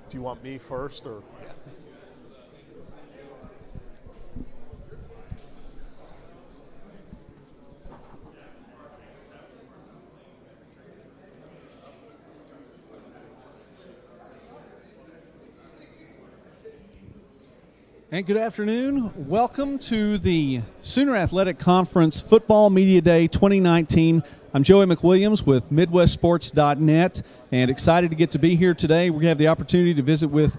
Do you want me first or? Yeah. And good afternoon. Welcome to the Sooner Athletic Conference Football Media Day 2019. I'm Joey McWilliams with MidwestSports.net and excited to get to be here today. We have the opportunity to visit with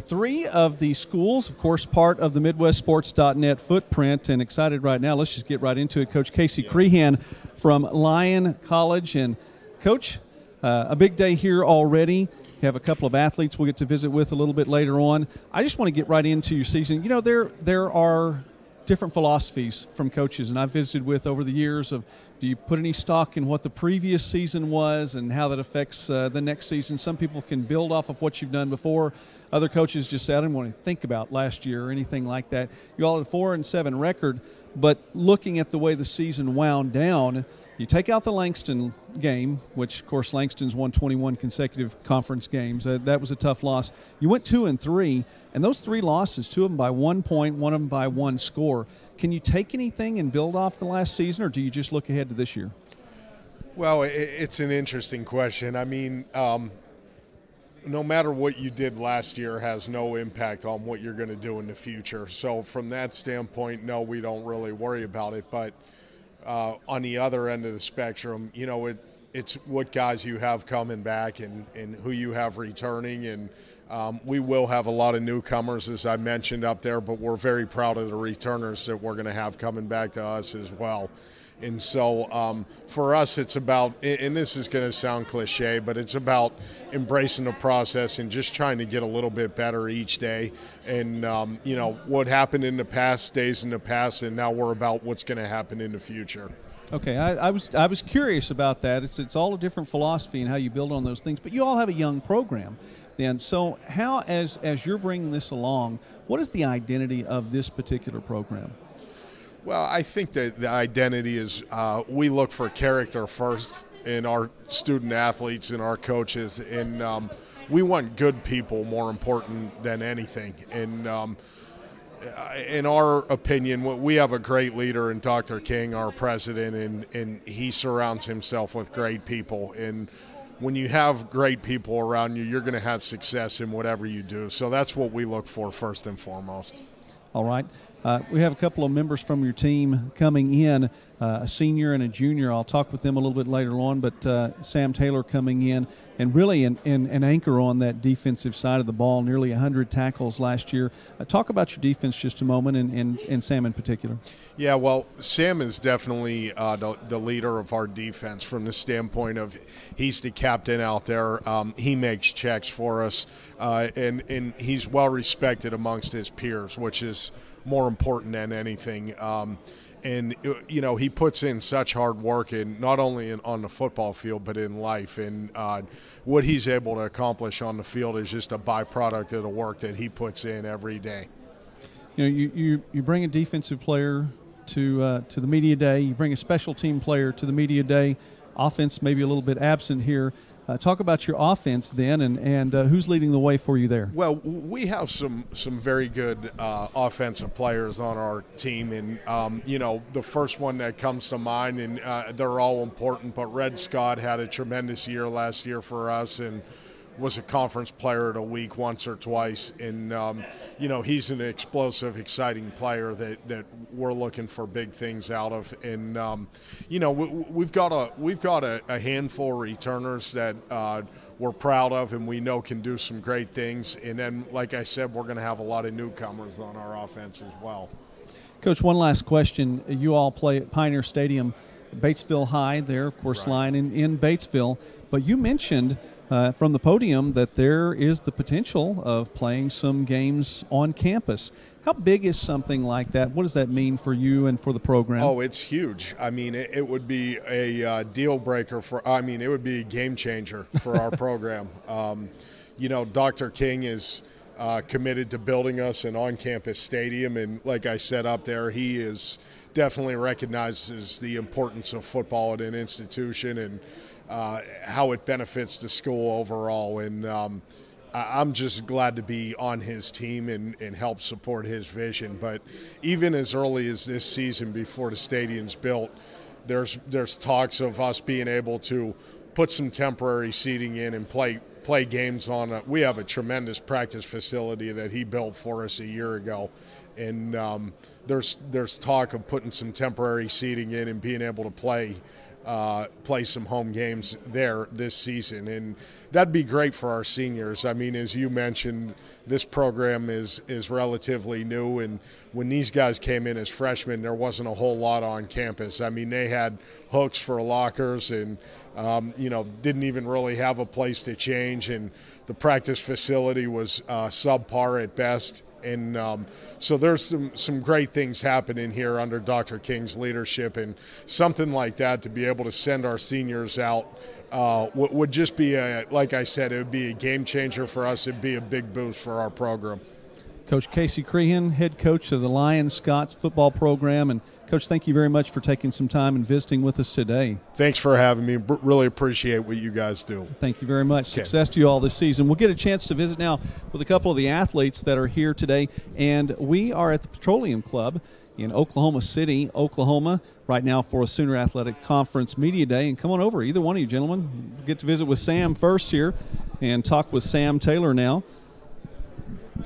three of the schools, of course, part of the MidwestSports.net footprint, and excited right now. Let's just get right into it. Coach Casey Crehan from Lyon College. And, Coach, a big day here already. You have a couple of athletes we'll get to visit with a little bit later on. I just want to get right into your season. You know, there are different philosophies from coaches, and I've visited with over the years of, do you put any stock in what the previous season was and how that affects the next season? Some people can build off of what you've done before. Other coaches just say, I didn't want to think about last year or anything like that. You all had a 4-7 record, but looking at the way the season wound down, you take out the Langston game, which, of course, Langston's won 21 consecutive conference games. That was a tough loss. You went 2-3, and those three losses, two of them by 1 point, one of them by one score. Can you take anything and build off the last season, or do you just look ahead to this year? Well, it's an interesting question. I mean, no matter what you did last year has no impact on what you're going to do in the future. So from that standpoint, no, we don't really worry about it. But on the other end of the spectrum, you know, it's what guys you have coming back and who you have returning. And we will have a lot of newcomers, as I mentioned up there, but we're very proud of the returners that we're going to have coming back to us as well. And so for us, it's about, and this is going to sound cliche, but it's about embracing the process and just trying to get a little bit better each day. And, you know, what happened in the past stays in the past, and now we're about what's going to happen in the future. Okay, I was curious about that. It's all a different philosophy and how you build on those things. But you all have a young program then. So how, as you're bringing this along, what is the identity of this particular program? Well, I think that the identity is we look for character first in our student athletes and our coaches, and we want good people more important than anything. And in our opinion, we have a great leader in Dr. King, our president, and he surrounds himself with great people. And when you have great people around you, you're going to have success in whatever you do. So that's what we look for first and foremost. All right. We have a couple of members from your team coming in, a senior and a junior. I'll talk with them a little bit later on, but Sam Taylor coming in and really an anchor on that defensive side of the ball, nearly 100 tackles last year. Talk about your defense just a moment, and Sam in particular. Yeah, well, Sam is definitely the leader of our defense from the standpoint of he's the captain out there. He makes checks for us, and he's well respected amongst his peers, which is more important than anything. And, you know, he puts in such hard work, not only on the football field but in life. And what he's able to accomplish on the field is just a byproduct of the work that he puts in every day. You know, you bring a defensive player to the media day. You bring a special team player to the media day. Offense maybe a little bit absent here. Talk about your offense then, and who's leading the way for you there? Well, we have some very good offensive players on our team, and you know, the first one that comes to mind, and they're all important, but Red Scott had a tremendous year last year for us and was a conference player of the week once or twice. And you know, he's an explosive, exciting player that we're looking for big things out of. And you know, we've got a handful of returners that we're proud of and we know can do some great things. And then, like I said, we're going to have a lot of newcomers on our offense as well. Coach, one last question. You all play at Pioneer Stadium, Batesville High there, of course, Right. Lyon in Batesville. But you mentioned from the podium that there is the potential of playing some games on campus. How big is something like that? What does that mean for you and for the program? Oh, it's huge. I mean, it would be a deal breaker it would be a game changer for our program. You know, Dr. King is committed to building us an on-campus stadium, and like I said up there, he is definitely recognizes the importance of football at an institution and how it benefits the school overall. And I'm just glad to be on his team and help support his vision. But even as early as this season, before the stadium's built, there's talks of us being able to put some temporary seating in and play games on. We have a tremendous practice facility that he built for us a year ago, and there's talk of putting some temporary seating in and being able to play some home games there this season, and that'd be great for our seniors. I mean, as you mentioned, this program is relatively new, and when these guys came in as freshmen, there wasn't a whole lot on campus. I mean, they had hooks for lockers and didn't even really have a place to change, and the practice facility was subpar at best. And so there's some great things happening here under Dr. King's leadership, and something like that to be able to send our seniors out would just be, like I said, it would be a game changer for us. It'd be a big boost for our program. Coach Casey Crehan, head coach of the Lyon Scots football program. And, Coach, thank you very much for taking some time and visiting with us today. Thanks for having me. Really appreciate what you guys do. Thank you very much. Okay. Success to you all this season. We'll get a chance to visit now with a couple of the athletes that are here today. And we are at the Petroleum Club in Oklahoma City, Oklahoma, right now for a Sooner Athletic Conference Media Day. And come on over, either one of you gentlemen. We'll get to visit with Sam first here and talk with Sam Taylor now.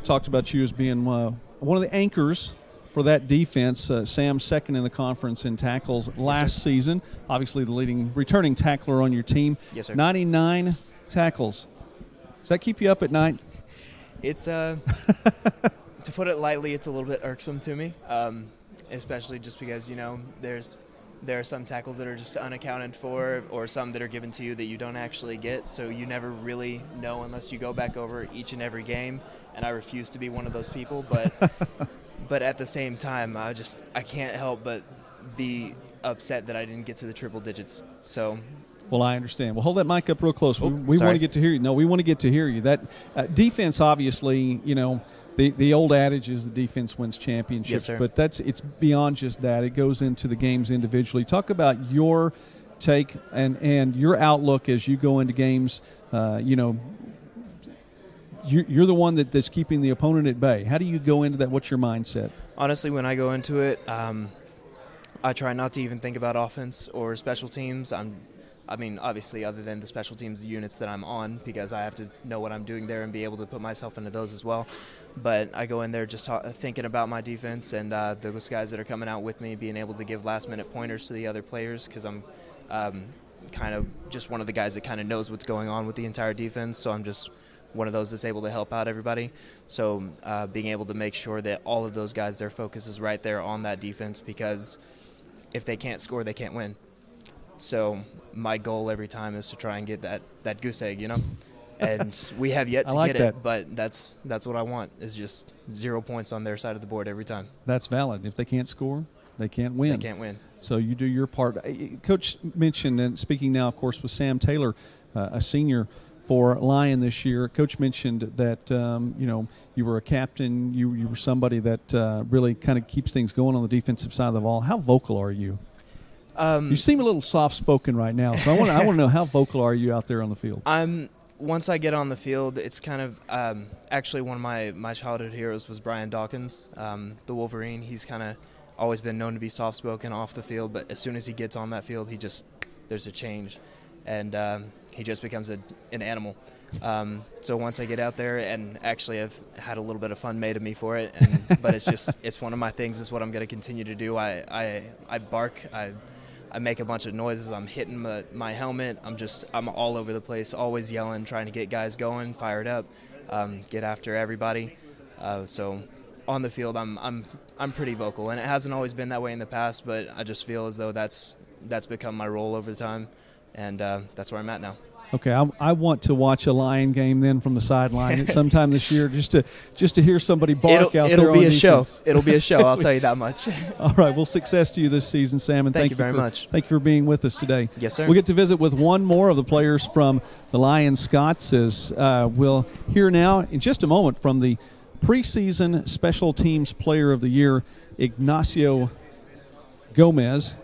Talked about you as being one of the anchors for that defense. Sam, second in the conference in tackles last season. Obviously the leading returning tackler on your team. Yes, sir. 99 tackles. Does that keep you up at night? It's, to put it lightly, it's a little bit irksome to me, especially just because, there are some tackles that are just unaccounted for, or some that are given to you that you don't actually get, so you never really know unless you go back over each and every game, and I refuse to be one of those people, but but at the same time, I can't help but be upset that I didn't get to the triple digits. So. Well, I understand. Well, hold that mic up real close. We want sorry. to get to hear you. No, we want to get to hear you. That defense, obviously, the old adage is the defense wins championships. Yes, sir. But it's beyond just that. It goes into the games individually. Talk about your take and your outlook as you go into games. You're the one that's keeping the opponent at bay. How do you go into that? What's your mindset? Honestly, when I go into it, I try not to even think about offense or special teams. Obviously, other than the special teams units that I'm on, because I have to know what I'm doing there and be able to put myself into those as well. But I go in there just thinking about my defense and those guys that are coming out with me, being able to give last-minute pointers to the other players, because I'm kind of just one of the guys that kind of knows what's going on with the entire defense. So I'm just one of those that's able to help out everybody. So being able to make sure that all of those guys, their focus is right there on that defense, because if they can't score, they can't win. So my goal every time is to try and get that goose egg, and we have yet to get it, but that's what I want, is just 0 points on their side of the board every time. That's valid. If they can't score, they can't win. They can't win. So you do your part. Coach mentioned, and speaking now, of course, with Sam Taylor, a senior for Lyon this year. Coach mentioned that you were a captain. You were somebody that really kind of keeps things going on the defensive side of the ball. How vocal are you? You seem a little soft-spoken right now, so I want to know, how vocal are you out there on the field? Once I get on the field, it's kind of actually one of my childhood heroes was Brian Dawkins, the Wolverine. He's kind of always been known to be soft-spoken off the field, but as soon as he gets on that field, there's a change, and he just becomes an animal. So once I get out there, and actually I've had a little bit of fun made of me for it, but it's one of my things. It's what I'm going to continue to do. I bark. I make a bunch of noises. I'm hitting my helmet. I'm all over the place, always yelling, trying to get guys going, fired up, get after everybody. So on the field, I'm pretty vocal, and it hasn't always been that way in the past, but I just feel as though that's become my role over the time, and that's where I'm at now. Okay, I want to watch a Lion game then from the sideline at sometime this year, just to hear somebody bark out there on defense. It'll be a show. It'll be a show. I'll tell you that much. All right. Well, success to you this season, Sam, and thank you very much. Thank you for being with us today. Yes, sir. We'll get to visit with one more of the players from the Lyon Scots, as we'll hear now in just a moment from the preseason Special Teams Player of the Year, Ignacio Gomez.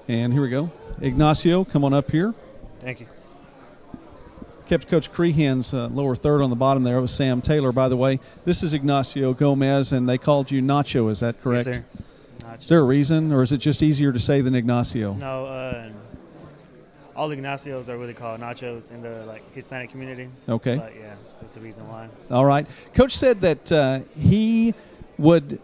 And here we go. Ignacio, come on up here. Thank you. kept Coach Crehan's lower third on the bottom there. It was Sam Taylor, by the way. This is Ignacio Gomez, and they called you Nacho. Is that correct? Yes, sir. Nacho. Is there a reason, or is it just easier to say than Ignacio? No, all Ignacios are really called Nachos in the Hispanic community. Okay. But yeah, that's the reason why. All right. Coach said that he would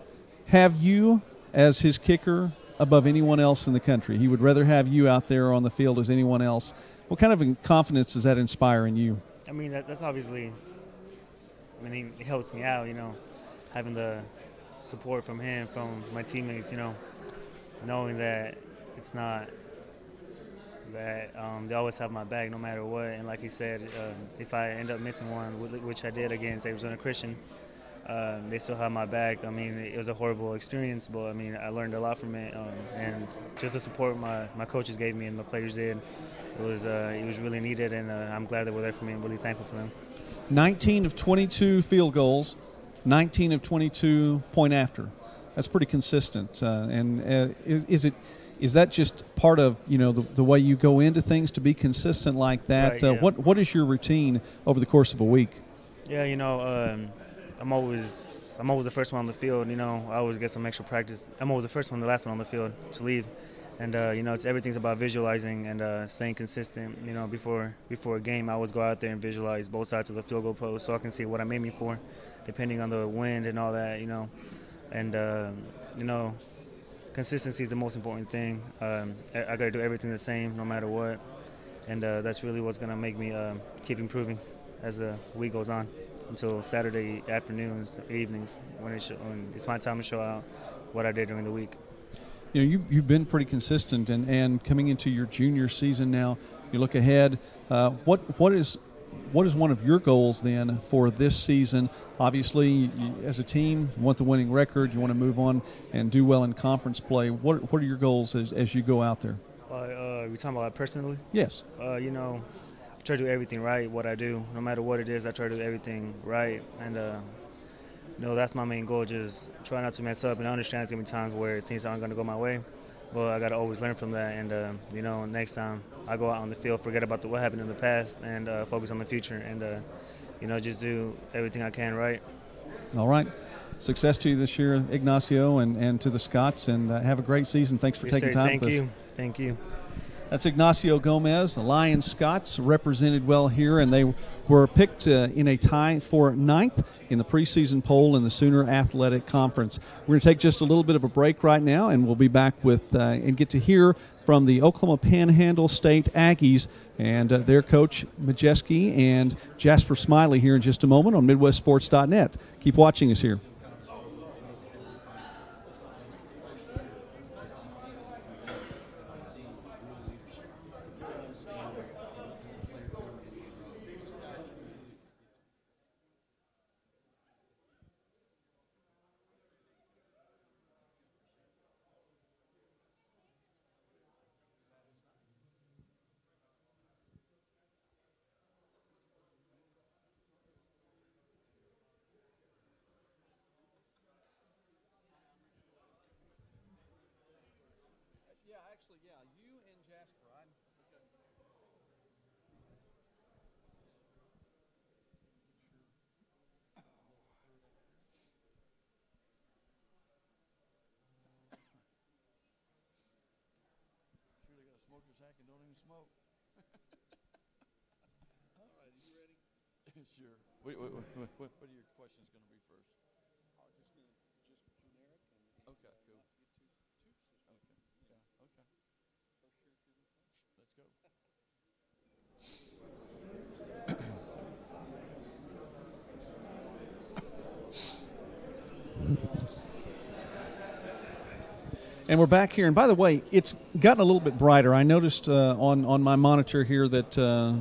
have you as his kicker above anyone else in the country. He would rather have you out there on the field as anyone else. What kind of confidence does that inspire in you? I mean, that's obviously, it helps me out, having the support from him, from my teammates, knowing that it's not that they always have my back no matter what. And like he said, if I end up missing one, which I did against Arizona Christian, they still have my back. It was a horrible experience, but I learned a lot from it, and just the support my coaches gave me and the players did, it was really needed, and I'm glad they were there for me and really thankful for them. 19 of 22 field goals, 19 of 22 point after. That's pretty consistent. Is that just part of the way you go into things to be consistent like that? Right, yeah. What is your routine over the course of a week? Yeah, I'm always the first one on the field. I always get some extra practice. I'm always the first one, the last one on the field to leave, and it's everything's about visualizing and staying consistent. Before a game, I always go out there and visualize both sides of the field goal post so I can see what I'm aiming for, depending on the wind and all that. And consistency is the most important thing. I got to do everything the same no matter what, and that's really what's going to make me keep improving as the week goes on until Saturday afternoons, evenings, when it's my time to show out what I did during the week. You've been pretty consistent, and coming into your junior season now, you look ahead. What is one of your goals then for this season? Obviously, as a team, you want the winning record. You want to move on and do well in conference play. What are your goals as you go out there? You're talking about personally? Yes. I try to do everything right, what I do. No matter what it is, I try to do everything right. And, that's my main goal, just try not to mess up. And I understand there's going to be times where things aren't going to go my way. But I got to always learn from that. And, next time I go out on the field, forget about what happened in the past and focus on the future. And, just do everything I can right. All right. Success to you this year, Ignacio, and to the Scots. And have a great season. Thanks for taking time with us. Thank you. That's Ignacio Gomez. The Lyon Scots represented well here, and they were picked in a tie for 9th in the preseason poll in the Sooner Athletic Conference. We're going to take just a little bit of a break right now, and we'll be back with and get to hear from the Oklahoma Panhandle State Aggies and their coach Majeski and Jasper Smiley here in just a moment on MidwestSports.net. Keep watching us here. You and Jasper. Sure, they got a smoker's sack and don't even smoke. All right, are you ready? Sure. What are your questions going to be first? Just generic. Okay, cool. Okay, yeah, okay. Let's go. And we're back here. And by the way, it's gotten a little bit brighter. I noticed on my monitor here that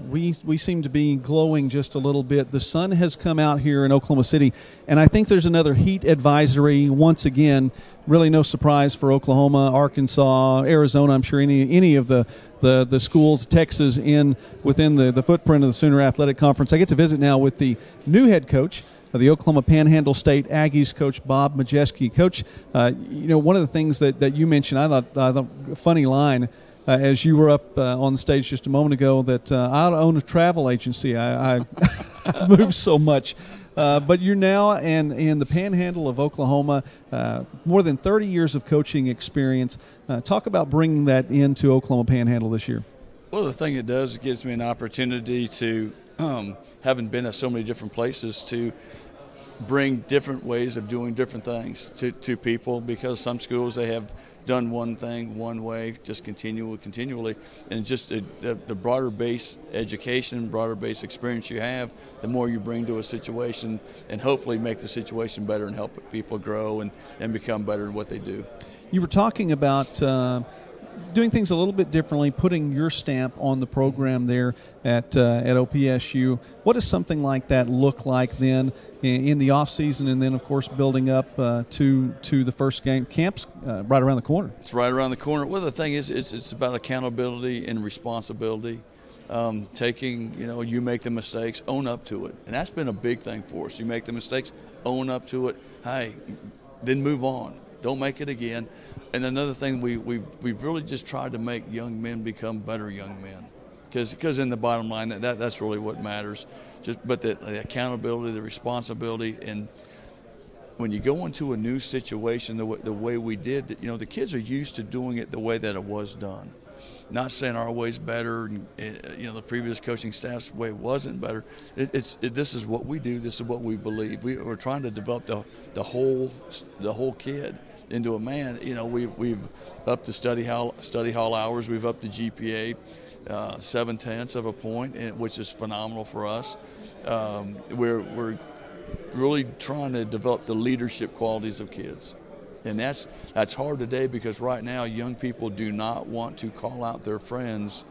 we seem to be glowing just a little bit. The sun has come out here in Oklahoma City, and I think there's another heat advisory once again. Really no surprise for Oklahoma, Arkansas, Arizona. I'm sure any of the schools, Texas, within the footprint of the Sooner Athletic Conference. I get to visit now with the new head coach of the Oklahoma Panhandle State Aggies, Coach Bob Majeski. Coach, one of the things that you mentioned, I thought a funny line, as you were up on the stage just a moment ago, that I own a travel agency. I move so much. But you're now in the Panhandle of Oklahoma, more than 30 years of coaching experience. Talk about bringing that into Oklahoma Panhandle this year. Well, the thing it does, it gives me an opportunity to, having been at so many different places, to bring different ways of doing different things to people, because some schools, they have done one thing one way, just continually, and just the broader base education, broader base experience you have, the more you bring to a situation, and hopefully make the situation better and help people grow and become better in what they do. You were talking about doing things a little bit differently, putting your stamp on the program there at OPSU. What does something like that look like then in the off season, and then of course building up to the first game? Camp's right around the corner. It's right around the corner. Well, the thing is, it's about accountability and responsibility. Taking, you make the mistakes, own up to it, and that's been a big thing for us. You make the mistakes, own up to it. Hey, then move on. Don't make it again. And another thing, we've really just tried to make young men become better young men, because in the bottom line, that's really what matters. But the accountability, the responsibility, and when you go into a new situation the way we did, the kids are used to doing it the way that it was done. Not saying our way's better, and the previous coaching staff's way wasn't better. This is what we do. This is what we believe. We're trying to develop the whole kid into a man. We've upped the study hall hours. We've upped the GPA 0.7 of a point, which is phenomenal for us. We're really trying to develop the leadership qualities of kids, and that's hard today, because right now young people do not want to call out their friends.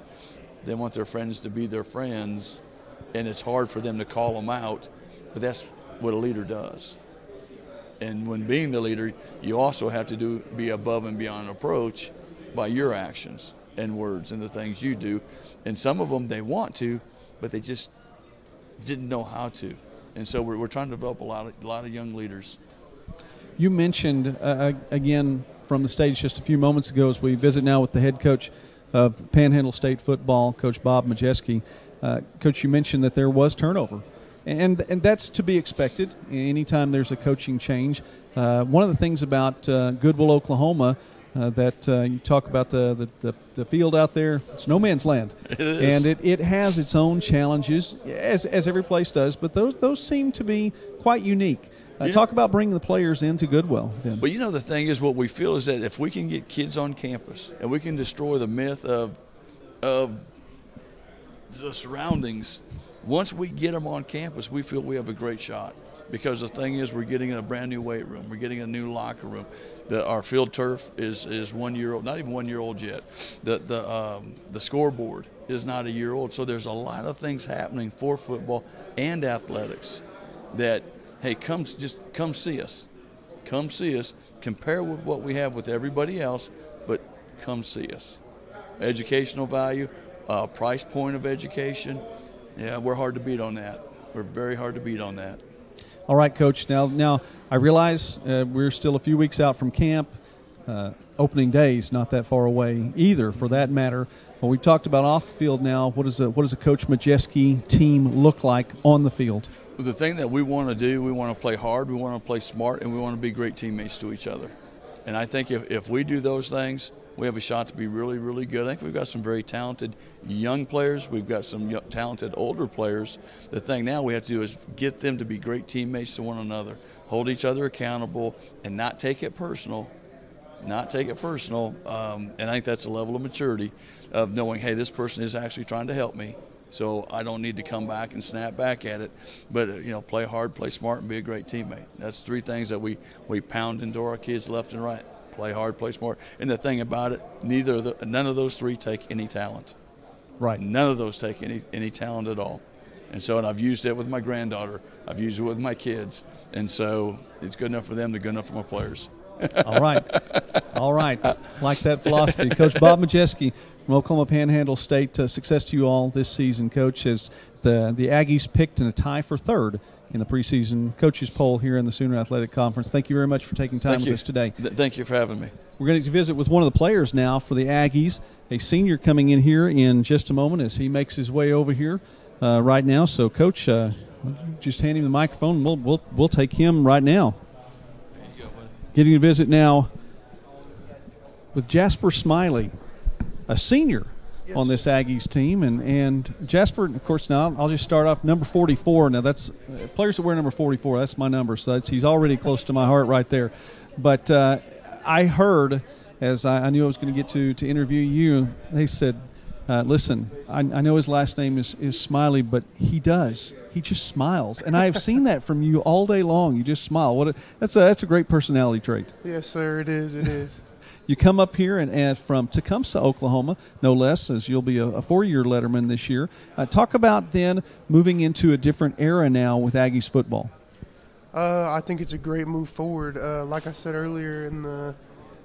They want their friends to be their friends, and it's hard for them to call them out. But that's what a leader does. And when being the leader, you also have to be above and beyond approach by your actions and words and the things you do. And some of them, they want to, but they just didn't know how to. And so we're trying to develop a lot of young leaders. You mentioned, again, from the stage just a few moments ago, as we visit now with the head coach of Panhandle State football, Coach Bob Majewski. Coach, you mentioned that there was turnover. And that's to be expected anytime there's a coaching change. One of the things about Goodwill, Oklahoma, that you talk about the field out there, it's no man's land. It is. And it has its own challenges, as every place does, but those seem to be quite unique. Talk about bringing the players into Goodwill. Then. Well, the thing is, what we feel is that if we can get kids on campus and we can destroy the myth of the surroundings, once we get them on campus, we feel we have a great shot. Because the thing is, we're getting a brand new weight room. We're getting a new locker room. Our field turf is 1 year old, not even 1 year old yet. The scoreboard is not a year old. So there's a lot of things happening for football and athletics that, hey, come see us. Come see us. Compare with what we have with everybody else, but come see us. Educational value, price point of education. Yeah, we're hard to beat on that. We're very hard to beat on that. All right, Coach. Now I realize we're still a few weeks out from camp. Opening day's not that far away either, for that matter. But we've talked about off the field now. What does a Coach Majewski team look like on the field? Well, the thing that we want to do, we want to play hard, we want to play smart, and we want to be great teammates to each other. And I think if we do those things, we have a shot to be really, really good. I think we've got some very talented young players. We've got some talented older players. The thing now we have to do is get them to be great teammates to one another, hold each other accountable, and not take it personal. And I think that's a level of maturity of knowing, hey, this person is actually trying to help me, so I don't need to come back and snap back at it. But, play hard, play smart, and be a great teammate. That's three things that we pound into our kids left and right. Play hard, play smart. And the thing about it, none of those three take any talent. Right. None of those take any talent at all. And I've used it with my granddaughter. I've used it with my kids. And so it's good enough for them, they're good enough for my players. All right. Like that philosophy. Coach Bob Majewski from Oklahoma Panhandle State, success to you all this season, Coach, as the Aggies picked in a tie for third in the preseason coaches poll here in the Sooner Athletic Conference. Thank you very much for taking time with us today. Thank you for having me. We're going to visit with one of the players now for the Aggies, a senior coming in here in just a moment as he makes his way over here right now. So, Coach, just hand him the microphone. We'll take him right now. Getting to visit now with Jasper Smiley, a senior on this Aggies team. And Jasper, of course, now I'll just start off number 44. Now, that's players that wear number 44. That's my number, so he's already close to my heart right there. But I heard, as I knew I was going to get to interview you, they said, listen, I know his last name is Smiley, but he just smiles. And I have seen that from you all day long. You just smile. That's a great personality trait. Yes, sir, it is. You come up here and from Tecumseh, Oklahoma, no less, as you'll be a four-year letterman this year. Talk about then moving into a different era now with Aggies football. I think it's a great move forward. Like I said earlier in the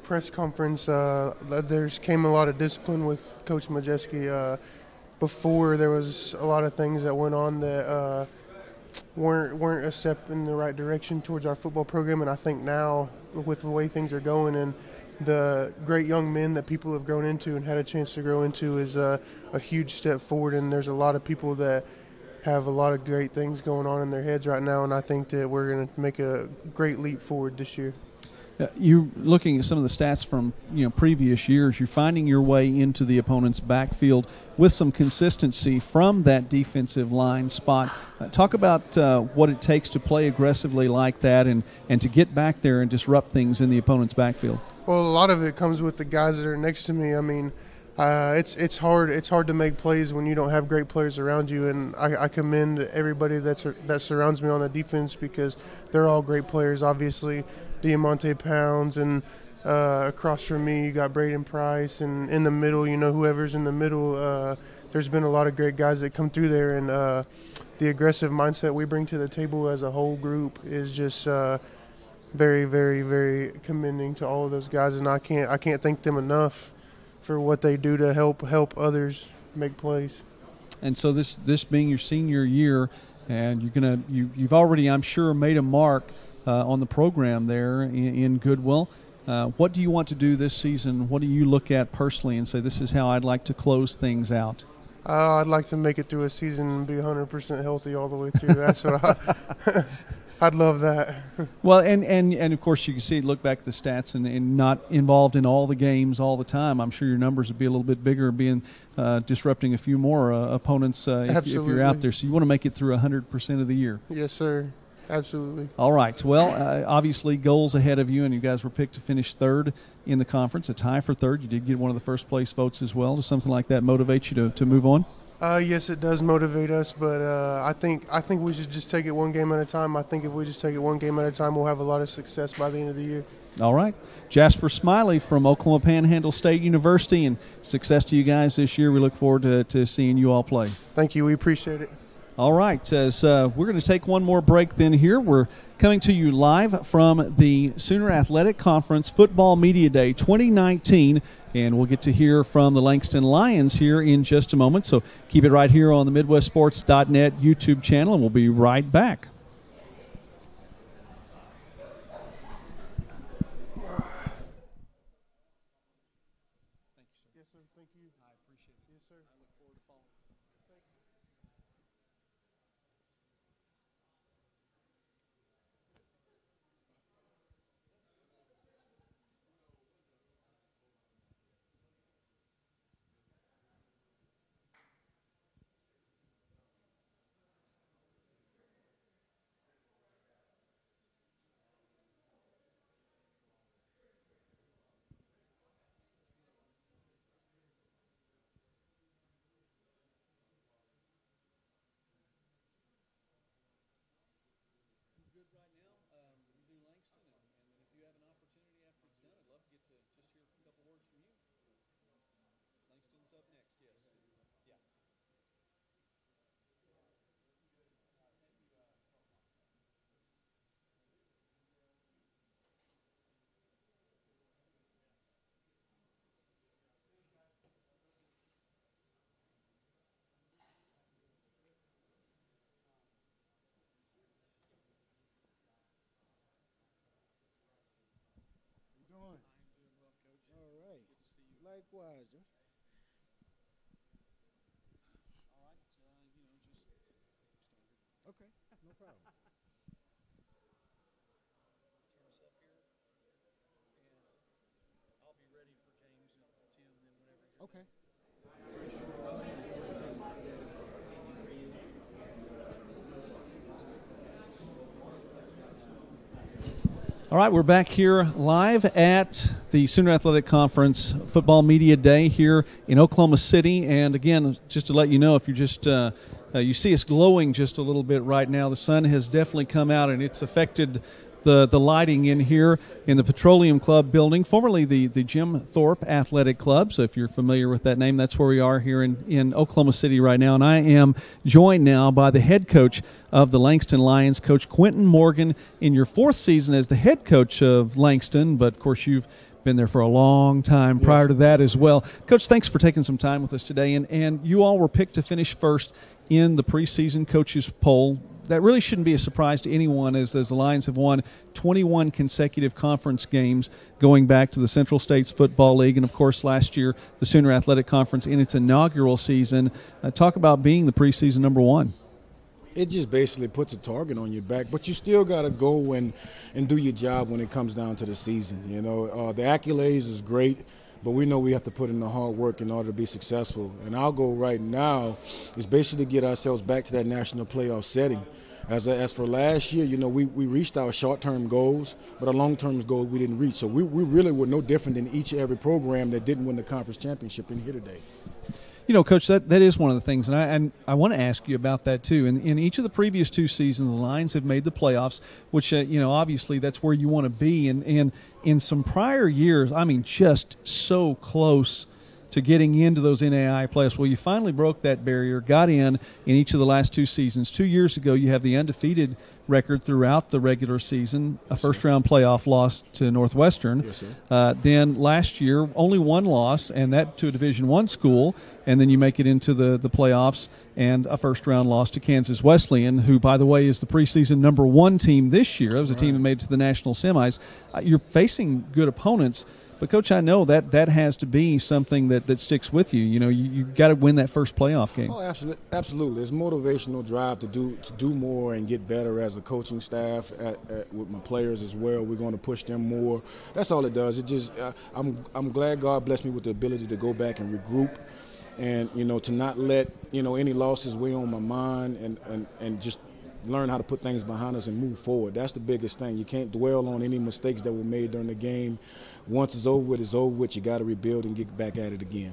press conference, there's came a lot of discipline with Coach Majeski. Before, there was a lot of things that went on that weren't a step in the right direction towards our football program, and I think now, with the way things are going and the great young men that people have grown into and had a chance to grow into, is a huge step forward. And there's a lot of people that have a lot of great things going on in their heads right now, and I think that we're going to make a great leap forward this year. You looking at some of the stats from previous years, you're finding your way into the opponent's backfield with some consistency from that defensive line spot. Talk about what it takes to play aggressively like that and to get back there and disrupt things in the opponent's backfield. Well, a lot of it comes with the guys that are next to me. I mean, it's hard to make plays when you don't have great players around you, and I commend everybody that surrounds me on the defense because they're all great players. Obviously, Diamante Pounds, and across from me you got Braden Price, and in the middle, whoever's in the middle, there's been a lot of great guys that come through there, and the aggressive mindset we bring to the table as a whole group is just very, very, very commending to all of those guys, and I can't thank them enough for what they do to help others make plays. And so this being your senior year, and you've already, I'm sure, made a mark on the program there in Goodwill. What do you want to do this season? What do you look at personally and say, this is how I'd like to close things out? I'd like to make it through a season and be 100% healthy all the way through. That's what I'd love that. Well, and of course you can see, look back at the stats and not involved in all the games all the time. I'm sure your numbers would be a little bit bigger, being disrupting a few more opponents if you're out there. So you want to make it through 100% of the year. Yes, sir. Absolutely. All right. Well, obviously goals ahead of you, and you guys were picked to finish third in the conference, a tie for third. You did get one of the first place votes as well. Does something like that motivate you to move on? Yes, it does motivate us, but I think we should just take it one game at a time. I think if we just take it one game at a time, we'll have a lot of success by the end of the year. All right. Jasper Smiley from Oklahoma Panhandle State University, and success to you guys this year. We look forward to seeing you all play. Thank you. We appreciate it. All right, as we're going to take one more break then here. We're coming to you live from the Sooner Athletic Conference Football Media Day 2019, and we'll get to hear from the Langston Lions here in just a moment. So keep it right here on the MidwestSports.net YouTube channel, and we'll be right back. Likewise, Joe. Okay, no problem. Okay. All right, we're back here live at the Sooner Athletic Conference Football Media Day here in Oklahoma City. And again, just to let you know, if you're just you see us glowing just a little bit right now, the sun has definitely come out and it's affected the lighting in here in the Petroleum Club building, formerly the Jim Thorpe Athletic Club. So if you're familiar with that name, that's where we are here in Oklahoma City right now. And I am joined now by the head coach of the Langston Lions, Coach Quentin Morgan, in your fourth season as the head coach of Langston. But, of course, you've been there for a long time prior to that as well. Coach, thanks for taking some time with us today. And you all were picked to finish first in the preseason coaches poll. That really shouldn't be a surprise to anyone as the Lions have won 21 consecutive conference games going back to the Central States Football League and, of course, last year the Sooner Athletic Conference in its inaugural season. Talk about being the preseason number one. It just basically puts a target on your back, but you still got to go and do your job when it comes down to the season. You know, the accolades is great, but we know we have to put in the hard work in order to be successful. And our goal right now is basically to get ourselves back to that national playoff setting. As for last year, you know, we reached our short-term goals, but our long-term goals we didn't reach. So we really were no different than each and every program that didn't win the conference championship in here today. You know, Coach, that is one of the things, and I want to ask you about that too. In each of the previous two seasons, the Lions have made the playoffs, which, you know, obviously that's where you want to be. And in some prior years, I mean, just so close to getting into those NAIA playoffs. Well, you finally broke that barrier, got in each of the last two seasons. 2 years ago, you have the undefeated record throughout the regular season, a first-round playoff loss to Northwestern. Yes, sir. Then last year, only one loss, and that to a Division I school, and then you make it into the playoffs and a first-round loss to Kansas Wesleyan, who, by the way, is the preseason number one team this year. That was a team that made it to the national semis. You're facing good opponents. But, Coach, I know that has to be something that sticks with you. You know, you got to win that first playoff game. Oh, absolutely. It's motivational drive to do more and get better as a coaching staff with my players as well. We're going to push them more. That's all it does. It just I'm glad God blessed me with the ability to go back and regroup and, you know, to not let, you know, any losses weigh on my mind and just learn how to put things behind us and move forward. That's the biggest thing. You can't dwell on any mistakes that were made during the game. Once it's over with, it's over with. You got to rebuild and get back at it again.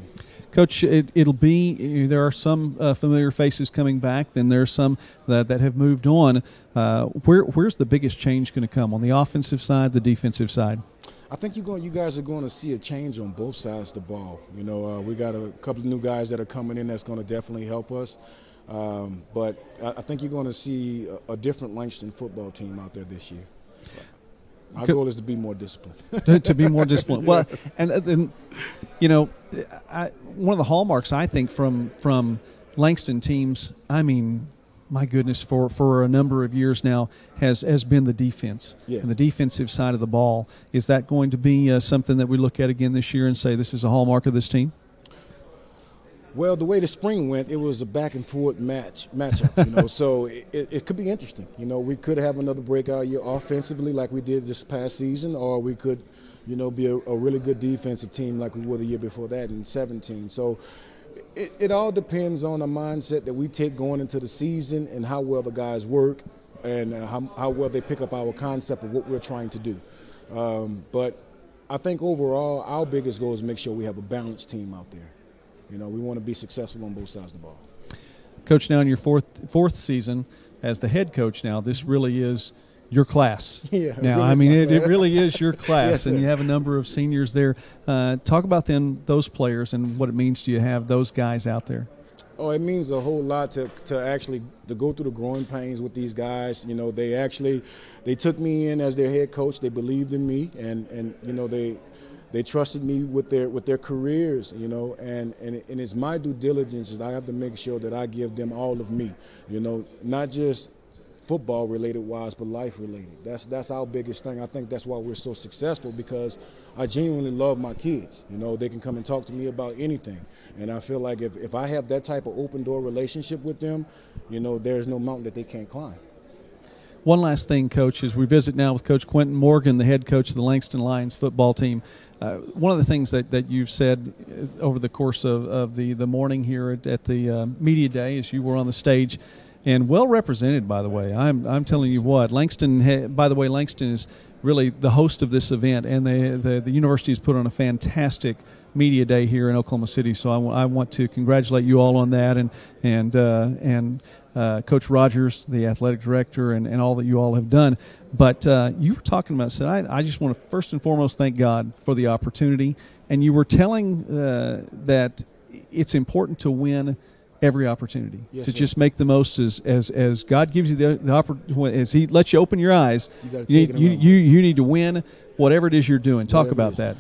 Coach, it'll be, there are some familiar faces coming back, then there's some that have moved on. Where's the biggest change going to come, on the offensive side, the defensive side? I think you guys are going to see a change on both sides of the ball. You know, we got a couple of new guys that are coming in that's going to definitely help us. But I think you're going to see a different Langston football team out there this year. Our goal is to be more disciplined. To be more disciplined. Well, and then, you know, one of the hallmarks, I think, from Langston teams, I mean, my goodness, for a number of years now, has been the defense and the defensive side of the ball. Is that going to be something that we look at again this year and say this is a hallmark of this team? Well, the way the spring went, it was a back-and-forth matchup, you know, so it could be interesting. You know, we could have another breakout year offensively like we did this past season, or we could, you know, be a really good defensive team like we were the year before that in 17. So it all depends on the mindset that we take going into the season and how well the guys work and how well they pick up our concept of what we're trying to do. But I think overall our biggest goal is to make sure we have a balanced team out there. You know, we want to be successful on both sides of the ball. Coach, now in your fourth season as the head coach now, this really is your class. Yeah. Now, really I mean, it really is your class, Yes, and sir. you have a number of seniors there. Talk about those players and what it means to you to have those guys out there. Oh, it means a whole lot to actually go through the growing pains with these guys. You know, they took me in as their head coach. They believed in me, and you know, they trusted me with their careers, you know, and it's my due diligence that I have to make sure that I give them all of me, you know, not just football related wise, but life related. That's our biggest thing. I think that's why we're so successful, because I genuinely love my kids. You know, they can come and talk to me about anything. And I feel like if I have that type of open door relationship with them, you know, there's no mountain that they can't climb. One last thing, Coach, as we visit now with Coach Quentin Morgan, the head coach of the Langston Lions football team. One of the things that you've said over the course of the morning here at the media day, as you were on the stage, and well represented, by the way. I'm telling you what, Langston. By the way, Langston is really the host of this event, and the university has put on a fantastic media day here in Oklahoma City. So I want to congratulate you all on that, and Coach Rogers, the athletic director, and all that you all have done. But you were talking about, said, I just want to first and foremost thank God for the opportunity. And you were telling that it's important to win every opportunity, yes, to sir. Just make the most as God gives you the opportunity, as He lets you open your eyes. You need to win whatever it is you're doing. Talk about that.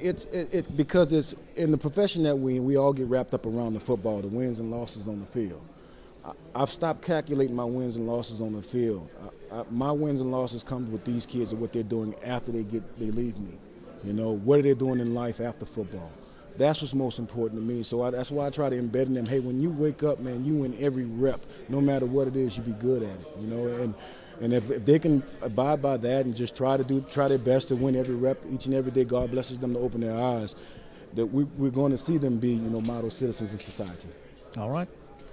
It's because it's in the profession that we all get wrapped up around the football, the wins and losses on the field. I've stopped calculating my wins and losses on the field. My wins and losses come with these kids and what they're doing after they leave me. You know, what are they doing in life after football? That's what's most important to me. So that's why I try to embed in them, hey, when you wake up, man, you win every rep. No matter what it is, you be good at it. You know, and if they can abide by that and just try their best to win every rep each and every day, God blesses them to open their eyes, that we're going to see them be, you know, model citizens in society. All right.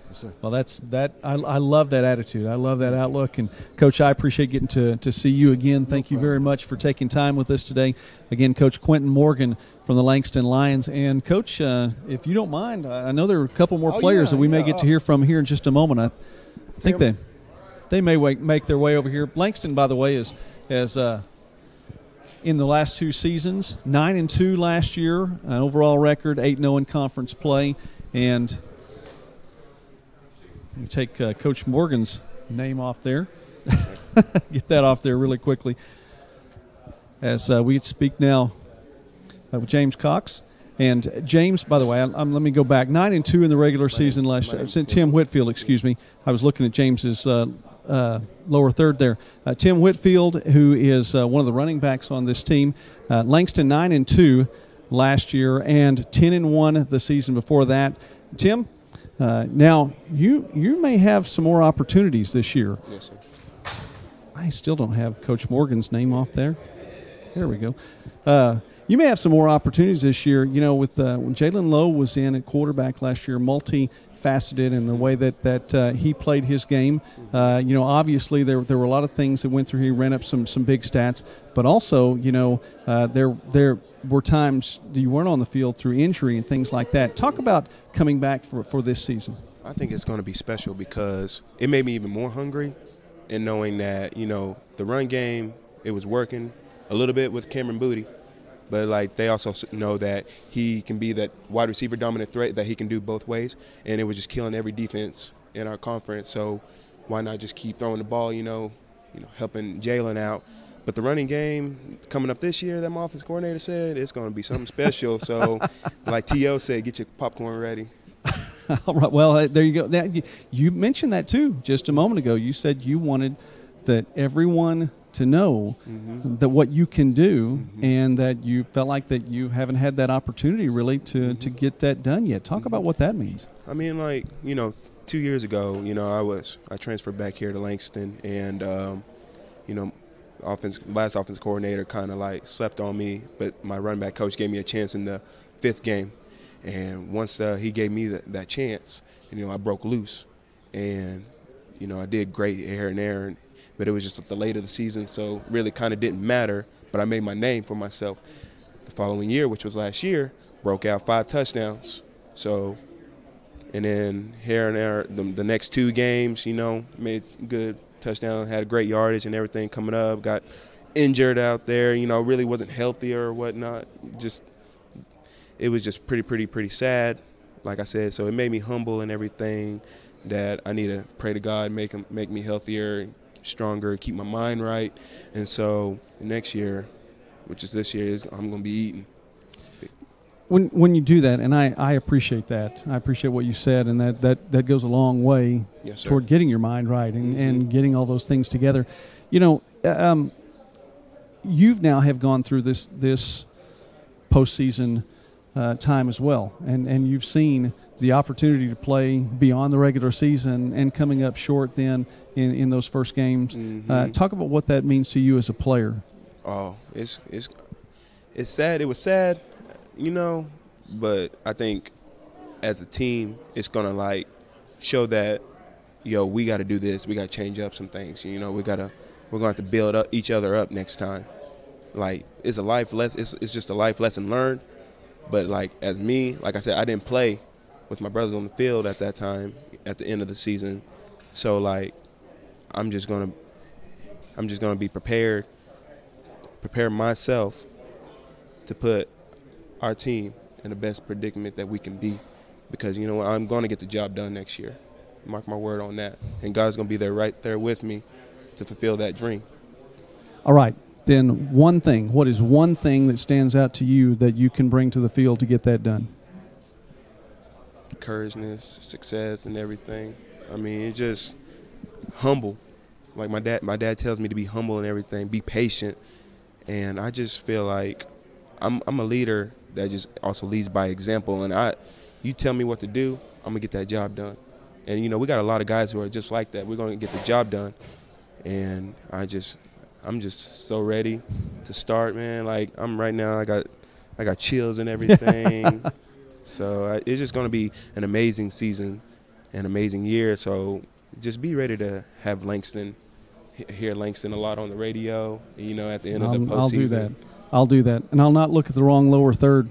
Yes, sir. Well, I love that attitude. I love that outlook. And, Coach, I appreciate getting to see you again. Thank you very much for taking time with us today. Again, Coach Quentin Morgan from the Langston Lions. And, Coach, if you don't mind, I know there are a couple more players that we may get to hear from here in just a moment. I think they may make their way over here. Langston, by the way, is in the last two seasons, 9-2 last year, an overall record, 8-0 in conference play. And you take Coach Morgan's name off there. Get that off there really quickly. As we speak now with James Cox. And James, by the way, let me go back. 9-2 in the regular season last year. Tim Whitfield, excuse me. I was looking at James's lower third there. Tim Whitfield, who is one of the running backs on this team. Langston 9-2 last year and 10-1 the season before that. Tim, now you may have some more opportunities this year. Yes, sir. I still don't have Coach Morgan's name off there. There we go. You may have some more opportunities this year. You know, with when Jalen Lowe was in at quarterback last year, multifaceted in the way that he played his game. You know, obviously there were a lot of things that went through. He ran up some big stats, but also, you know, there were times you weren't on the field through injury and things like that. Talk about coming back for this season. I think it's going to be special because it made me even more hungry, and knowing that, you know, the run game, it was working a little bit with Cameron Booty. But, like, they also know that he can be that wide receiver dominant threat, that he can do both ways. And it was just killing every defense in our conference. So why not just keep throwing the ball, you know, helping Jalen out. But the running game coming up this year, that my offense coordinator said, it's going to be something special. So, like T.O. said, get your popcorn ready. All right. Well, there you go. Now, you mentioned that, too, just a moment ago. You said you wanted that everyone – to know that what you can do, and that you felt like that you haven't had that opportunity really to get that done yet. Talk about what that means. I mean, like, you know, 2 years ago, you know, I transferred back here to Langston, and you know, last offense coordinator kind of like slept on me, but my running back coach gave me a chance in the 5th game, and once he gave me that chance, you know, I broke loose, and you know, I did great here and there. But it was just at the late of the season, so really kind of didn't matter. But I made my name for myself. The following year, which was last year, broke out 5 touchdowns. So, and then here and there, the next 2 games, you know, made good touchdown, had a great yardage and everything coming up. Got injured out there, you know, really wasn't healthy or whatnot. It was just pretty sad, like I said. So it made me humble and everything, that I need to pray to God, make me healthier, stronger, keep my mind right. And so the next year, which is this year, I'm going to be eating. when you do that, and I appreciate that. I appreciate what you said, and that goes a long way toward getting your mind right and getting all those things together. You know, you've now have gone through this postseason time as well, and you've seen the opportunity to play beyond the regular season and coming up short then in those first games. Talk about what that means to you as a player. Oh, it's sad. It was sad, you know, but I think as a team, it's gonna like show that, yo, we got to do this. We got to change up some things. You know, we're gonna have to build up each other up next time. Like it's a life lesson. It's just a life lesson learned. But like as me, like I said, I didn't play with my brothers on the field at that time at the end of the season. So like I'm just gonna be prepared, prepare myself to put our team in the best predicament that we can be, because you know what, I'm going to get the job done next year. Mark my word on that. And God's going to be there right there with me to fulfill that dream. All right. Then what is one thing that stands out to you that you can bring to the field to get that done? Encouragement, success, and everything. I mean, it's just humble. Like my dad tells me to be humble and everything, be patient. And I just feel like I'm a leader that just also leads by example. And you tell me what to do, I'm going to get that job done. And, you know, we got a lot of guys who are just like that. We're going to get the job done. And I'm just so ready to start, man. Like right now, I got chills and everything. So it's just going to be an amazing season, an amazing year. So just be ready to have Langston, hear Langston a lot on the radio, you know, at the end of the postseason. I'll do that. And I'll not look at the wrong lower third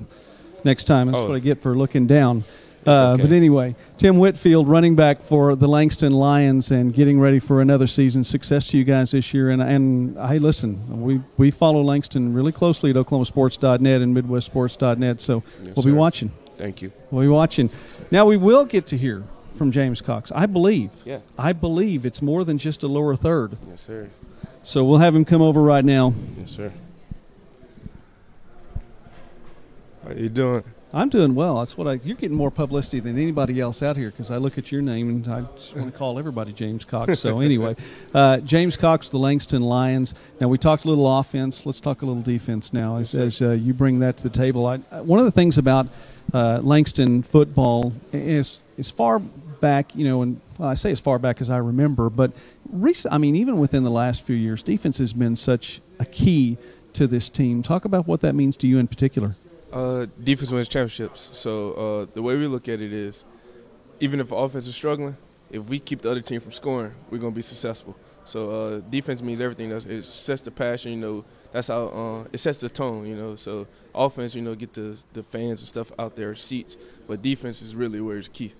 next time. That's what I get for looking down. Okay. But anyway, Tim Whitfield, running back for the Langston Lions and getting ready for another season. Success to you guys this year. And hey, listen, we follow Langston really closely at OklahomaSports.net and MidwestSports.net, so we'll be watching. Thank you. We'll be watching. Now we will get to hear from James Cox. I believe it's more than just a lower third. Yes, sir. So we'll have him come over right now. Yes, sir. How you doing? I'm doing well. That's what you're getting more publicity than anybody else out here, because I look at your name and I just want to call everybody James Cox. So anyway, James Cox, the Langston Lions. Now we talked a little offense. Let's talk a little defense now as you bring that to the table. One of the things about Langston football is far back, you know, and I say as far back as I remember, but even within the last few years, defense has been such a key to this team. Talk about what that means to you in particular. Defense wins championships. So the way we look at it is, even if offense is struggling, if we keep the other team from scoring, we're going to be successful. So defense means everything. It sets the passion, you know. That's how it sets the tone, you know. So offense, you know, get the fans and stuff out there, seats. But defense is really where it's key.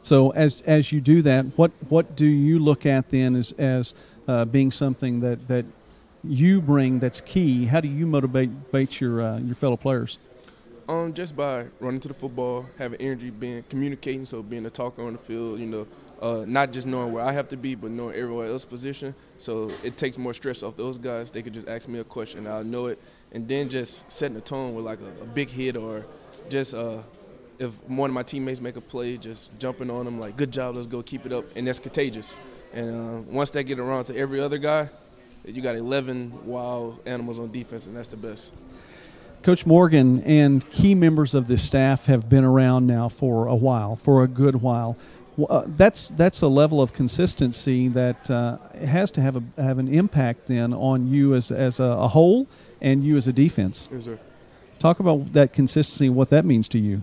So as you do that, what do you look at then as being something that you bring that's key? How do you motivate your fellow players? Just by running to the football, having energy, communicating, so being a talker on the field, you know, not just knowing where I have to be, but knowing everyone else's position. So it takes more stress off those guys. They could just ask me a question, I'll know it, and then just setting the tone with like a big hit, or just if one of my teammates make a play, just jumping on them like, good job, let's go, keep it up, and that's contagious. And once that get around to every other guy, you got 11 wild animals on defense, and that's the best. Coach Morgan and key members of the staff have been around now for a while, for a good while. That's a level of consistency that has to have an impact then on you as a whole and you as a defense. Yes, sir. Talk about that consistency and what that means to you.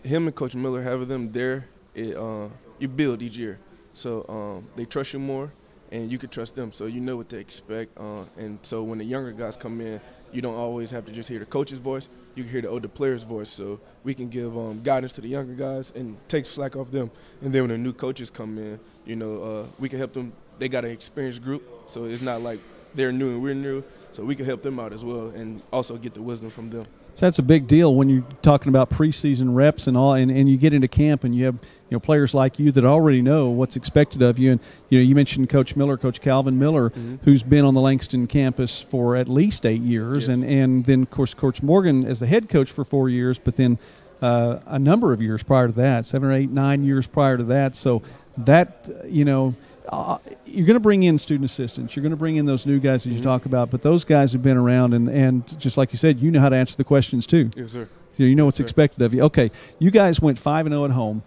Him and Coach Miller, having them there, you build each year. So they trust you more, and you can trust them, so you know what to expect. And so when the younger guys come in, you don't always have to just hear the coach's voice. You can hear the older player's voice, so we can give guidance to the younger guys and take slack off them. And then when the new coaches come in, you know, we can help them. They got an experienced group, so it's not like they're new and we're new, so we can help them out as well and also get the wisdom from them. So that's a big deal when you're talking about preseason reps and all, and you get into camp and you have players like you that already know what's expected of you. And you mentioned Coach Miller, Coach Calvin Miller, who's been on the Langston campus for at least 8 years, Yes. and then of course Coach Morgan as the head coach for 4 years, but then a number of years prior to that, 7 or 8, 9 years prior to that. So that you're going to bring in student assistants. You're going to bring in those new guys that you talk about, but those guys have been around, and just like you said, you know how to answer the questions too. Yes, sir. You know what's expected of you. Okay, you guys went 5-0 at home,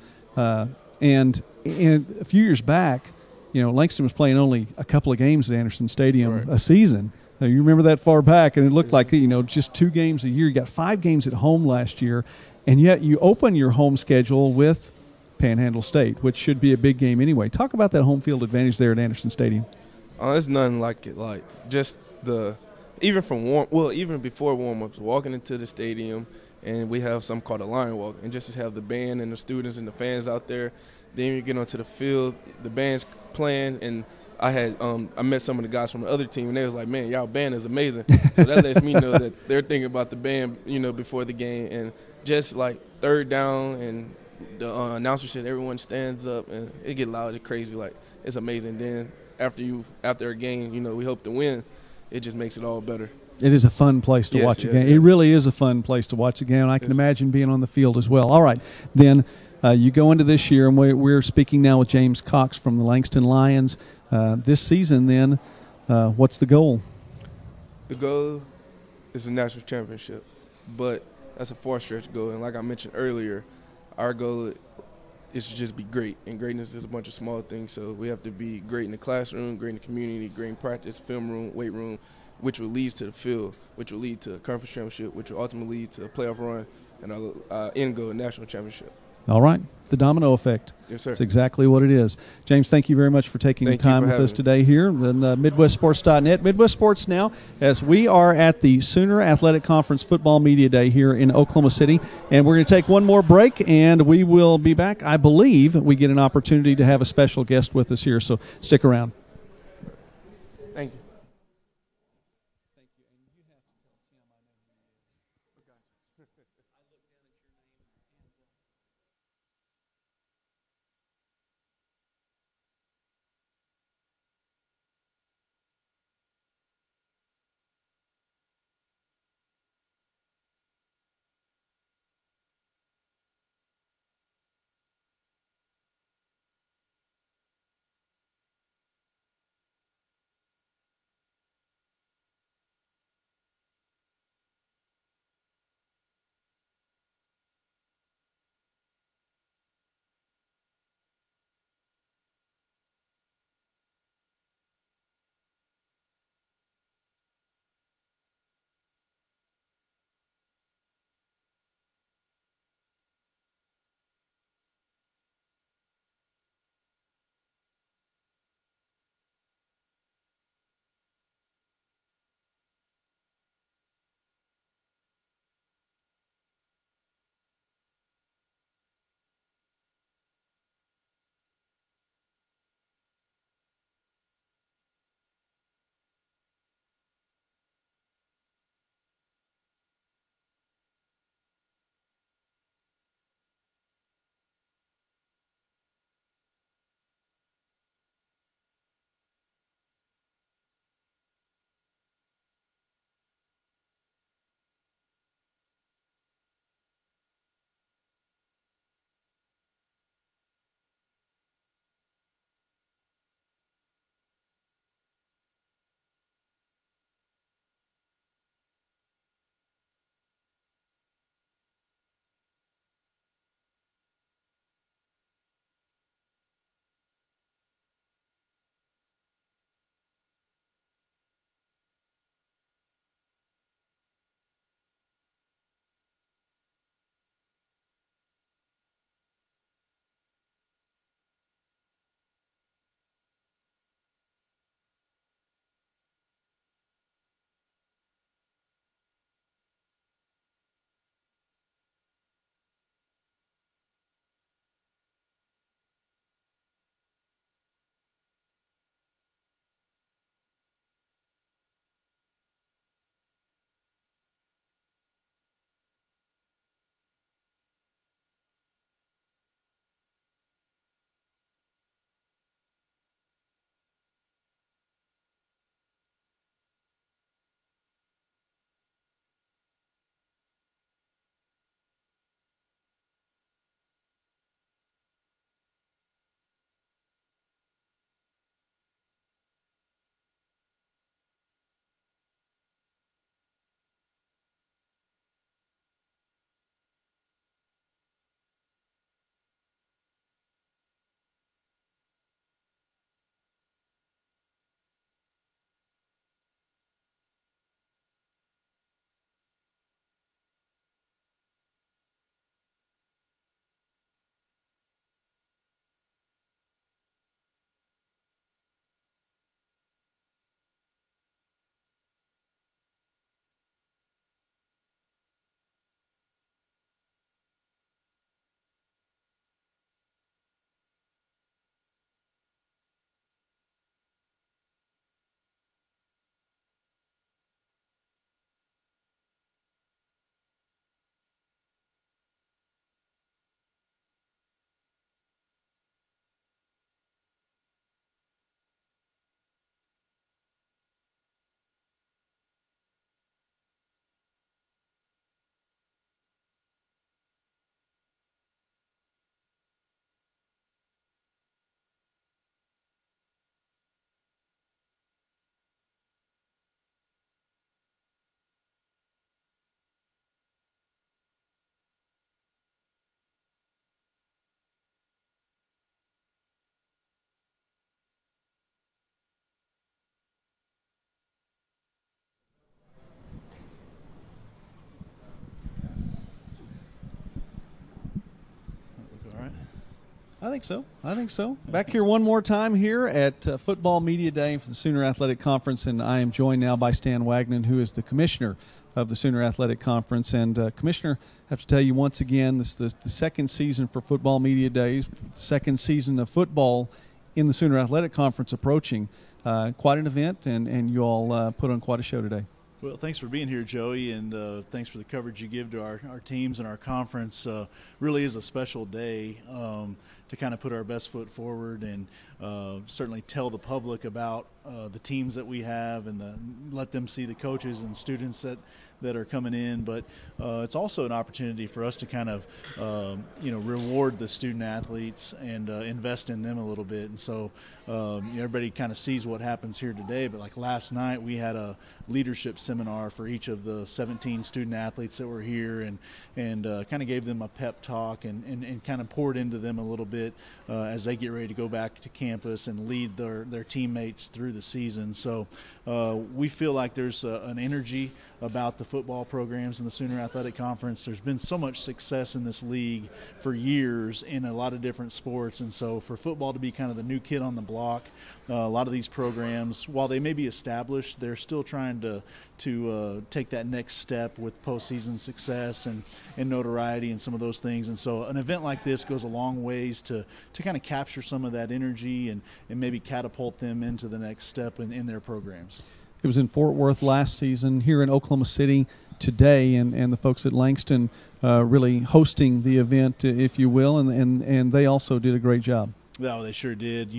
and a few years back, Langston was playing only a couple of games at Anderson Stadium a season. Now, you remember that far back, and it looked like just 2 games a year. You got 5 games at home last year, and yet you open your home schedule with Panhandle State, which should be a big game anyway. Talk about that home field advantage there at Anderson Stadium. It's nothing like it. Like just even before warm-ups, walking into the stadium, and we have something called a Lyon walk, and just to have the band and the students and the fans out there. Then you get onto the field, the band's playing, and I met some of the guys from the other team, and they was like, "Man, y'all band is amazing." So that lets me know that they're thinking about the band, before the game, and just like third down and the announcer said everyone stands up and it get loud and crazy, like it's amazing. Then after a game, we hope to win. It just makes it all better. It is a fun place to watch a game. It really is a fun place to watch a game, and I can imagine being on the field as well. All right, then you go into this year, and we're speaking now with James Cox from the Langston Lions. This season, then, what's the goal? The goal is a national championship, but that's a far-stretch goal. And like I mentioned earlier, our goal is to just be great, and greatness is a bunch of small things. So we have to be great in the classroom, great in the community, great in practice, film room, weight room, which will lead to the field, which will lead to a conference championship, which will ultimately lead to a playoff run, and our end goal, a national championship. All right. The domino effect. Yes, sir. That's exactly what it is. James, thank you very much for taking the time with us today here on MidwestSports.net. Midwest Sports now, as we are at the Sooner Athletic Conference Football Media Day here in Oklahoma City. And we're going to take one more break, and we will be back. I believe we get an opportunity to have a special guest with us here, so stick around. Thank you. I think so. Back here one more time here at Football Media Day for the Sooner Athletic Conference, and I am joined now by Stan Wagnon, who is the commissioner of the Sooner Athletic Conference. And Commissioner, I have to tell you once again, this is the second season for Football Media Days, the second season of football in the Sooner Athletic Conference approaching. Quite an event, and you all put on quite a show today. Well, thanks for being here, Joey, and thanks for the coverage you give to our teams and our conference. Really is a special day to kind of put our best foot forward and certainly tell the public about the teams that we have and let them see the coaches and students that are coming in. But it's also an opportunity for us to kind of reward the student athletes and invest in them a little bit. And so everybody kind of sees what happens here today. But like last night, we had a leadership seminar for each of the 17 student athletes that were here, and kind of gave them a pep talk and kind of poured into them a little bit as they get ready to go back to campus and lead their teammates through the season. So we feel like there's an energy about the football programs in the Sooner Athletic Conference. There's been so much success in this league for years in a lot of different sports, and so for football to be kind of the new kid on the block, a lot of these programs, while they may be established, they're still trying to take that next step with postseason success and notoriety and some of those things. And so an event like this goes a long ways to kind of capture some of that energy and maybe catapult them into the next step in their programs. It was in Fort Worth last season, here in Oklahoma City today, and the folks at Langston really hosting the event, if you will, and they also did a great job. Well, they sure did.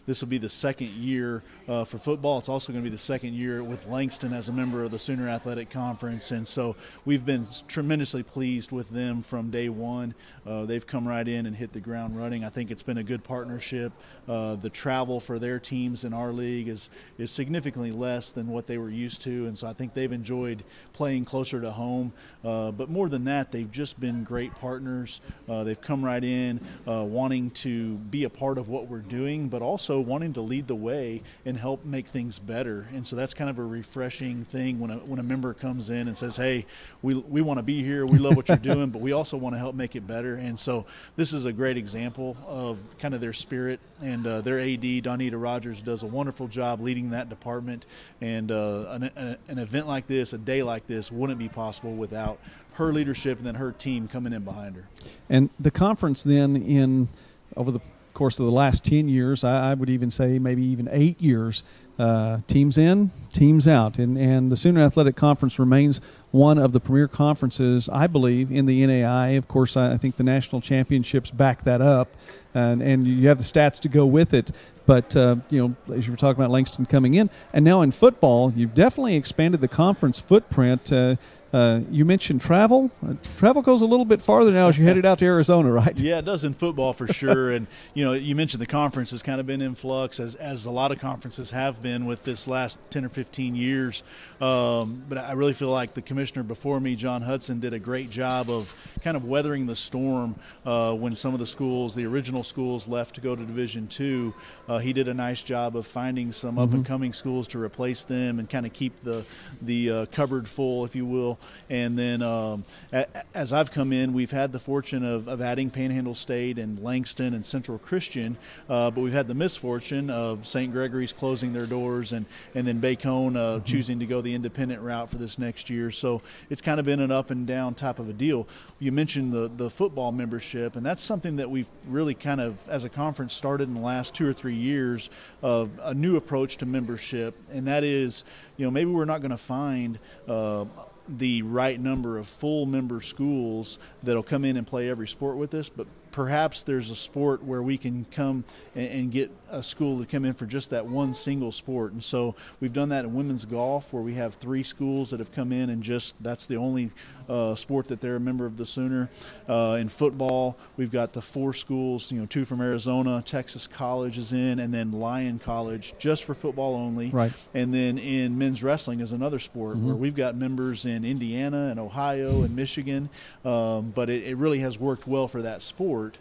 This will be the second year for football. It's also going to be the second year with Langston as a member of the Sooner Athletic Conference. And so we've been tremendously pleased with them from day one. They've come right in and hit the ground running. I think it's been a good partnership. The travel for their teams in our league is significantly less than what they were used to. And so I think they've enjoyed playing closer to home. But more than that, they've just been great partners. They've come right in wanting to be a part of what we're doing, but also wanting to lead the way and help make things better. And so that's kind of a refreshing thing when a member comes in and says, hey, we want to be here, we love what you're doing, but we also want to help make it better. And so this is a great example of kind of their spirit, and their AD, Donita Rogers, does a wonderful job leading that department. And an event like this, a day like this, wouldn't be possible without her leadership and then her team coming in behind her. And the conference then over the course of the last 10 years, I would even say maybe even 8 years, teams in, teams out. And the Sooner Athletic Conference remains one of the premier conferences, I believe, in the NAI. Of course, I think the national championships back that up, and you have the stats to go with it. But, as you were talking about Langston coming in, and now in football, you've definitely expanded the conference footprint. You mentioned travel. Travel goes a little bit farther now as you headed out to Arizona, right? Yeah, it does in football for sure. And, you mentioned the conference has kind of been in flux, as a lot of conferences have been with this last 10 or 15 years. But I really feel like the commissioner before me, John Hudson, did a great job of kind of weathering the storm when some of the schools, the original schools, left to go to Division II. He did a nice job of finding some up-and-coming schools to replace them and kind of keep the cupboard full, if you will. And then as I've come in, we've had the fortune of adding Panhandle State and Langston and Central Christian, but we've had the misfortune of St. Gregory's closing their doors and then Bacone choosing to go the independent route for this next year. So it's kind of been an up and down type of a deal. You mentioned the football membership, and that's something that we've really kind of, as a conference, started in the last 2 or 3 years of a new approach to membership, and that is, maybe we're not going to find the right number of full member schools that'll come in and play every sport with us, but perhaps there's a sport where we can come and get a school to come in for just that one single sport. And so we've done that in women's golf, where we have 3 schools that have come in and that's the only sport that they're a member of the Sooner. In football, we've got the 4 schools, 2 from Arizona, Texas College is in, and then Lyon College just for football only. Right. And then in men's wrestling is another sport where we've got members in Indiana and Ohio and Michigan, but it really has worked well for that sport. support.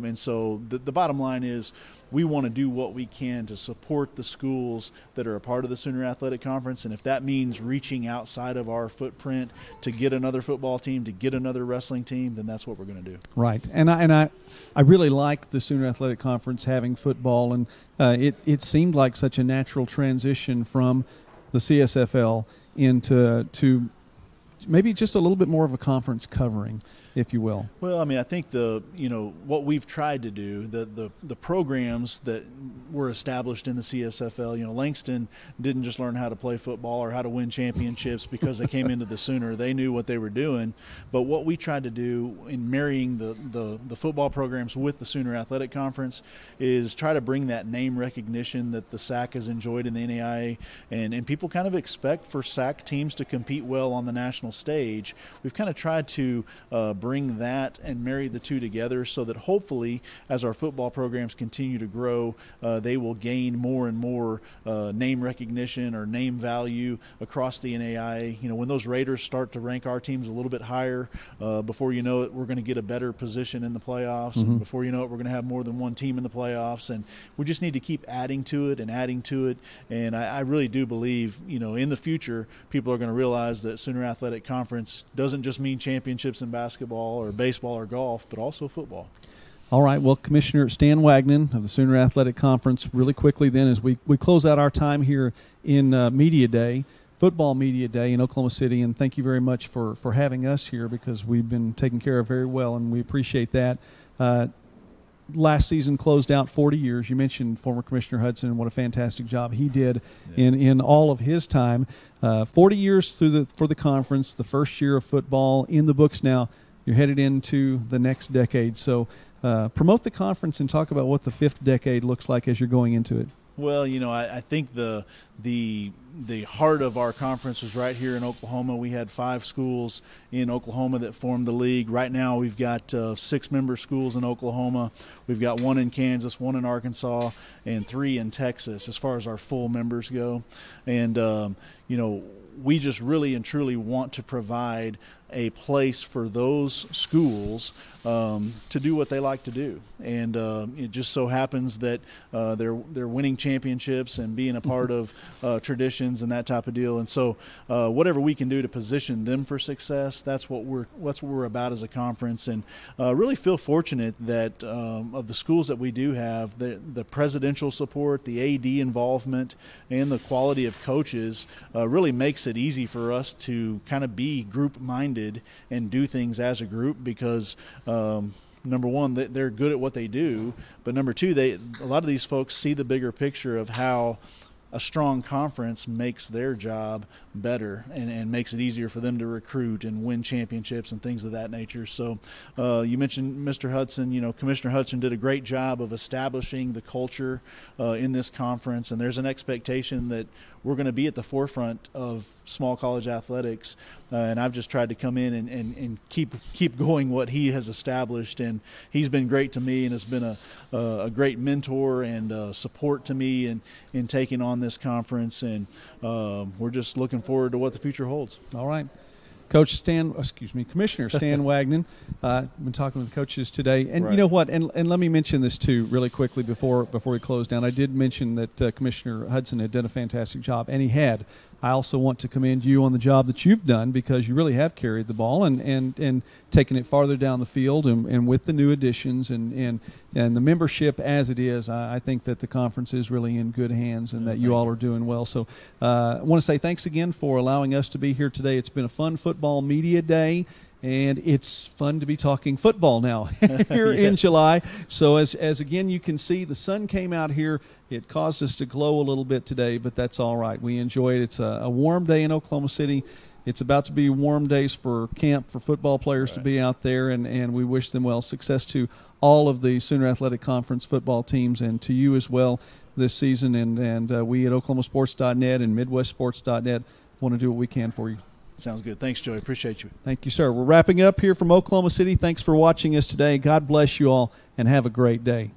And so the bottom line is we want to do what we can to support the schools that are a part of the Sooner Athletic Conference. And if that means reaching outside of our footprint to get another football team, to get another wrestling team, then that's what we're going to do. Right. And I really like the Sooner Athletic Conference having football, and it seemed like such a natural transition from the CSFL into maybe just a little bit more of a conference covering, if you will. Well, I mean, I think what we've tried to do, the programs that were established in the CSFL, Langston didn't just learn how to play football or how to win championships because they came into the Sooner. They knew what they were doing. But what we tried to do in marrying the football programs with the Sooner Athletic Conference is try to bring that name recognition that the SAC has enjoyed in the NAIA, and people kind of expect for SAC teams to compete well on the national stage. We've kind of tried to bring that and marry the two together so that hopefully as our football programs continue to grow, they will gain more and more name recognition or name value across the NAIA. When those Raiders start to rank our teams a little bit higher, before you know it, we're going to get a better position in the playoffs. Mm-hmm. And before you know it, we're going to have more than one team in the playoffs. And we just need to keep adding to it and adding to it. And I really do believe, in the future, people are going to realize that Sooner Athletic Conference doesn't just mean championships in basketball or baseball or golf, but also football. All right. Well, Commissioner Stan Wagnon of the Sooner Athletic Conference, really quickly then as we close out our time here in Media Day, Football Media Day in Oklahoma City, and thank you very much for having us here because we've been taken care of very well, and we appreciate that. Last season closed out 40 years. You mentioned former Commissioner Hudson and what a fantastic job he did in all of his time. 40 years for the conference, the first year of football in the books now. You're headed into the next decade. So promote the conference and talk about what the fifth decade looks like as you're going into it. Well, I think the heart of our conference was right here in Oklahoma. We had 5 schools in Oklahoma that formed the league. Right now we've got 6 member schools in Oklahoma. We've got 1 in Kansas, 1 in Arkansas, and 3 in Texas as far as our full members go. And, we just really and truly want to provide a place for those schools to do what they like to do. And it just so happens that they're winning championships and being a part of traditions and that type of deal. And so whatever we can do to position them for success, that's what we're about as a conference. And really feel fortunate that of the schools that we do have, the presidential support, the AD involvement, and the quality of coaches really makes it easy for us to kind of be group-minded and do things as a group because number one, they're good at what they do, but number two, a lot of these folks see the bigger picture of how a strong conference makes their job better and makes it easier for them to recruit and win championships and things of that nature. So you mentioned Mr. Hudson. Commissioner Hudson did a great job of establishing the culture in this conference, and there's an expectation that we're going to be at the forefront of small college athletics, and I've just tried to come in and keep going what he has established, and he's been great to me and has been a great mentor and support to me in taking on this conference, and we're just looking forward to what the future holds. All right. Commissioner Stan Wagnon. I've been talking with coaches today, and right. You know what? And let me mention this too, really quickly before we close down. I did mention that Commissioner Hudson had done a fantastic job, and he had. I also want to commend you on the job that you've done because you really have carried the ball and taken it farther down the field, and with the new additions and the membership as it is, I think that the conference is really in good hands and that you all are doing well. So I want to say thanks again for allowing us to be here today. It's been a fun Football Media Day. And it's fun to be talking football now here in July. So as again you can see, the sun came out here. It caused us to glow a little bit today, but that's all right. We enjoy it. It's a warm day in Oklahoma City. It's about to be warm days for camp for football players to be out there, and we wish them well. Success to all of the Sooner Athletic Conference football teams and to you as well this season. And we at OklahomaSports.net and MidwestSports.net want to do what we can for you. Sounds good. Thanks, Joey. Appreciate you. Thank you, sir. We're wrapping up here from Oklahoma City. Thanks for watching us today. God bless you all, and have a great day.